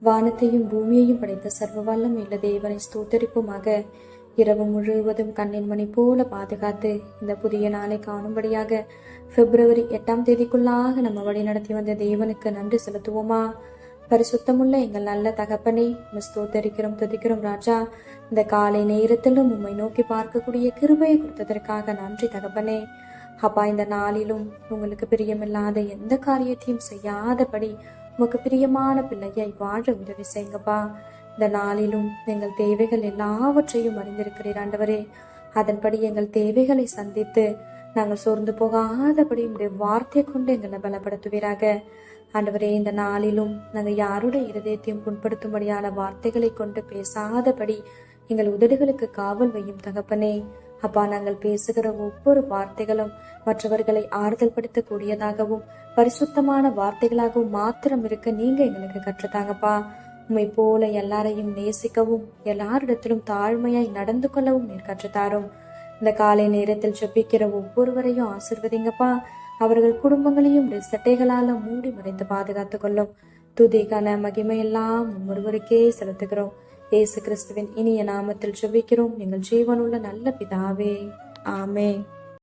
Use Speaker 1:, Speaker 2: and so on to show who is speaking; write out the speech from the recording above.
Speaker 1: வானத்தையும் பூமியையும் படைத்த சர்வ வல்லமையுள்ள தேவனை ஸ்தோத்தரிப்புமாக. இரவு முழுவதும் கண்ணின் மணி போல பாதுகாத்து இந்த புதிய நாளை காணும்படியாக பிப்ரவரி 8ஆம் தேதிக்குள்ளாக நம்ம வழி நடத்தி வந்த தேவனுக்கு நன்றி செலுத்துவோமா? பரிசுத்தமுள்ள எங்கள் நல்ல தகப்பனை ஸ்தோத்தரிக்கிறோம், துதிக்கிறோம் ராஜா. இந்த காலை நேரத்திலும் உம்மை நோக்கி பார்க்கக்கூடிய கிருபையை கொடுத்ததற்காக நன்றி தகப்பனே. அப்பா, இந்த நாளிலும் உங்களுக்கு பிரியமில்லாத எந்த காரியத்தையும் செய்யாதபடி உமக்கு பிரியமான பிள்ளையை வாழ உதவி செய்யுங்கப்பா. இந்த நாளிலும் எங்கள் தேவைகள் எல்லாவற்றையும் அறிந்திருக்கிறீர் ஆண்டவரே. அதன்படி எங்கள் தேவைகளை சந்தித்து நாங்கள் சோர்ந்து போகாதபடி உங்களுடைய வார்த்தை கொண்டு எங்களை பலப்படுத்துவீராக ஆண்டவரே. இந்த நாளிலும் நாங்கள் யாருடைய இருதயத்தையும் புண்படுத்தும்படியான வார்த்தைகளை கொண்டு பேசாதபடி எங்கள் உதடுகளுக்கு காவல் வையும் தகப்பனே. அப்பா, நாங்கள் பேசுகிற ஒவ்வொரு வார்த்தைகளும் மற்றவர்களை ஆறுதல் படுத்தக்கூடியதாகவும் பரிசுத்தமான வார்த்தைகளாகவும் மாத்திரம் இருக்க நீங்க எங்களுக்கு கற்றுத்தாங்கப்பா. உண்மை போல எல்லாரையும் நேசிக்கவும் எல்லாரிடத்திலும் தாழ்மையாய் நடந்து கொள்ளவும் நீர் கற்றுத்தாரும். இந்த காலை நேரத்தில் ஜெபிக்கிற ஒவ்வொருவரையும் ஆசிர்வதிங்கப்பா. அவர்கள் குடும்பங்களையும் சட்டைகளால மூடி மறைத்து பாதுகாத்து கொள்ளும். துதிக்கான மகிமையெல்லாம் ஒருவருக்கே செலுத்துகிறோம். இயேசு கிறிஸ்துவின் இனிய நாமத்தில் ஜெபிக்கிறோம் எங்கள் ஜீவனுள்ள நல்ல பிதாவே, ஆமென்.